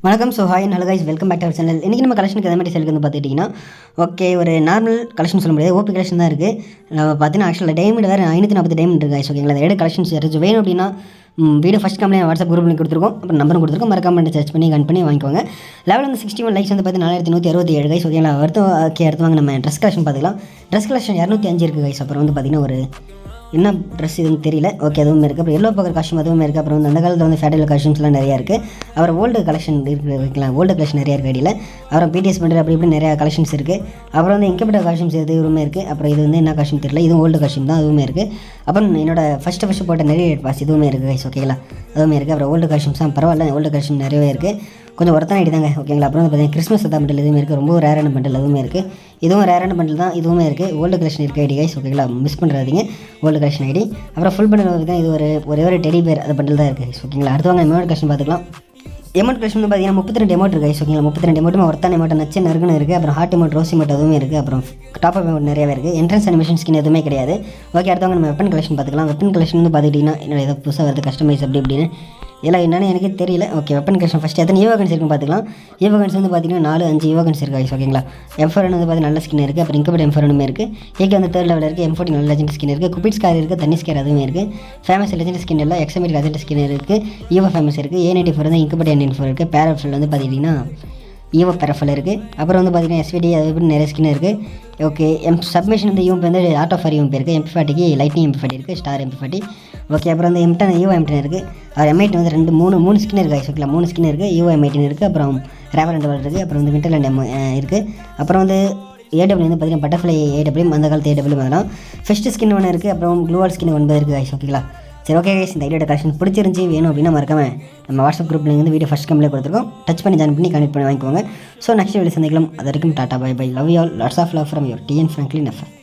வணக்கம். So hi and hello guys, welcome back to our channel. இன்றைக்கி நம்ம கலெக்ஷனுக்கு எந்த மாதிரி செலுக்கு வந்து பார்த்துக்கிட்டிங்கன்னா, ஓகே, ஒரு நார்மல் கலெக்ஷன் சொல்ல முடியாது, ஓபி கலெக்ஷன் தான் இருக்குது. நம்ம பார்த்தீங்கன்னா ஆக்சுவலாக டைமண்ட் வேறு 540 டைமண்ட் இருக்குது கைஸ். ஓகேங்களா, அதை கலெக்ஷன்ஸ் யாராச்சும் வேணும் அப்படின்னா வீடியோ ஃபஸ்ட் கம்மியாக வாட்ஸ்அப் குரூப் லிங்க் கொடுத்துருக்கோம், அப்புறம் நம்பரும் கொடுத்துருக்கோம். மறக்காம சர்ச் பண்ணி கன் பண்ணி வாங்கிக்கோங்க. லெவல் வந்து 61 லைக்ஸ் வந்து பார்த்தீங்கன்னா 4167 கைஸ். ஓகேங்களா, அடுத்து வாங்க நம்ம ட்ரெஸ் கலெக்ஷன் பார்த்துக்கலாம். ட்ரெஸ் கலெக்ஷன் 205 இருக்குது கைஸ். அப்புறம் வந்து பார்த்திங்கன்னா ஒரு என்ன ட்ரெஸ் இதுன்னு தெரியல. ஓகே, அதுவும் இருக்குது. அப்புறம் எல்லோ பக்கர் காஸ்டியூம் அதுவும் இருக்குது. அப்புறம் வந்து அந்த காலத்தில் வந்து ஃபேட்டல் காஸ்டியூம்ஸ்லாம் நிறையா இருக்குது. அப்புறம் ஓல்டு கலெக்ஷன் இருக்கலாம், ஓல்டு கலெக்ஷன் நிறையா இருக்குது அடியில். அப்புறம் பிடிஎஸ் பண்ணுற அப்படி இப்படி நிறையா கலெக்ஷன்ஸ் இருக்குது. அப்புறம் வந்து இன்கம்பெட்டர் காஸ்டியூம்ஸ் இதுவுமே இருக்குது. அப்புறம் இது வந்து என்ன காஸ்டியூம் தெரியல, இதுவும் ஓல்டு காஸ்டியூம் தான், அதுவுமே இருக்குது. அப்புறம் என்னோட ஃபஸ்ட்டு போட்ட நிறைய பாஸ் இதுவுமே இருக்குது கைஸ். ஓகேங்களா, அதுவுமே இருக்குது. அப்புறம் ஓல்டு காஸ்டியூம்ஸ் தான் பரவாயில்ல, ஓல்டு காஸ்டியூம் நிறையவே இருக்குது. கொஞ்சம் ஒருத்தனை ஐடி ஓகேங்களா. அப்புறம் வந்து பார்த்தீங்கன்னா கிறிஸ்மஸ் தான் பண்டில் இதுவுமே இருக்குது. ரொம்ப ரேரான பண்டில் அதுவுமே இருக்குது. இதுவும் ரேரான பண்டில் தான், இதுவுமே இருக்குது. ஓல்டு கலெக்ஷன் இருக்குது ஐடி கைஸ். ஓகேங்களா, மிஸ் பண்ணுறாதீங்க ஓல்டு கலெக்ஷன் ஐடி. அப்புறம் ஃபுல் பண்டில் வந்து இது ஒரே ஒரு டெடி பேர் அது பண்டில் தான் இருக்குது. ஓகேங்களா, அடுத்து வாங்க எமௌண்ட் கலெக்ஷன் பார்த்துக்கலாம். எமௌண்ட் கலெக்ஷன் வந்து பார்த்தீங்கன்னா 32 எமௌண்ட் இருக்குது கைஸ். ஓகேங்களா, 32 எமௌண்ட்டுமே ஒருத்தான எமௌண்ட் நச்சு நறுக்குன்னு இருக்குது. அப்புறம் ஹார்ட் எமௌண்ட், ரோஸ் எமௌண்ட் அதுவுமே இருக்குது. அப்புறம் டாப் அப் எமௌண்ட் நிறையவே இருக்குது. என்ட்ரன்ஸ் அனிமேஷன் ஸ்கின் எதுவுமே கிடையாது. ஓகே, அடுத்தவங்க நம்ம வெப்பன் கலெக்ஷன் பார்த்துக்கலாம். வெப்பன் கலெக்ஷன் வந்து பார்த்துக்கிட்டிங்கன்னா என்னோட ஏதோ புதுசாக வருது கஸ்டமைஸ் அப்படி இப்படின்னு இதெல்லாம் என்னென்னு எனக்கு தெரியல. ஓகே, வெப்பன் கலெக்ஷன் ஃபஸ்ட்டு எத்தனை ஈவகன்ஸ் இருக்குன்னு பார்த்துக்கலாம். ஈவகன்ஸ் வந்து பார்த்தீங்கன்னா 4-5 ஈவகன்ஸ் இருக்குது கைஸ். ஓகேங்களா, M4 வந்து பார்த்தீங்கன்னா நல்ல ஸ்கின் இருக்குது. அப்புறம் இன்கபெட் M4 இருக்குது. ஏகே வந்து 3rd லெவலில் இருக்குது. M14 நல்ல லெஜெண்ட் ஸ்கின் இருக்குது. குபிட் ஸ்கார் இருக்குது. தண்ணி ஸ்கேர் அதுவுமே இருக்குது. ஃபேமஸ் லெஜெண்ட் ஸ்கின் இல்லை, எக்ஸமெட் லெஜெண்ட் ஸ்கின் இருக்குது. ஈவோ ஃபேமஸ் இருக்குது. A94 வந்து இன்கபெட் N94 இருக்குது. பேராஃபில் வந்து பார்த்துக்கிட்டிங்கன்னா ஈவோ பேரஃபில் இருக்குது. அப்புறம் வந்து பார்த்திங்கன்னா SVD அது எப்படி நிறைய ஸ்கின் இருக்குது. ஓகே, சப்மிஷன் வந்து யூஎம்பி வந்து ஆர்ட் ஆஃப் யூஎம்பி இருக்குது. MP40க்கு லைட்னிங் MP40 இருக்குது. Star MP40. ஓகே, அப்புறம் வந்து M10 ஈவோ M10 இருக்குது. M18 வந்து மூணு ஸ்கின் இருக்குது கைஸ். ஓகேங்களா, 3 ஸ்கின் இருக்குது. ஈவோ M18 இருக்குது. அப்புறம் ரேவலண்ட் இருக்குது. அப்புறம் வந்து விண்டர்லேண்ட் இருக்குது. அப்புறம் வந்து AW வந்து பார்த்திங்கன்னா பட்டர்ஃப்ளை AW, அந்த காலத்து AW அதெல்லாம். ஃபஸ்ட்டு ஸ்கின் ஒன்று இருக்குது. அப்புறம் க்ளூவால் ஸ்கின் 9 இருக்குது கைஸ். ஓகேங்களா, சரி ஓகே கைஸ், இந்த ஐடியோட கலெக்ஷன் பிடிச்சிருந்துச்சி வேணும் அப்படின்னா மறக்காம நம்ம வாட்ஸ்அப் குரூப்பில் வந்து வீடியோ ஃபஸ்ட் கம்மில் கொடுத்துருக்கோம். டச் பண்ணி ஜாயின் பண்ணி கனெக்ட் பண்ணி வாங்கிக்கோங்க. ஸோ நெக்ஸ்ட் வீடியோ சந்திக்கலாம். அது வரைக்கும் tata bye bye. Love you all. Lots of love from your TN Franklin FF.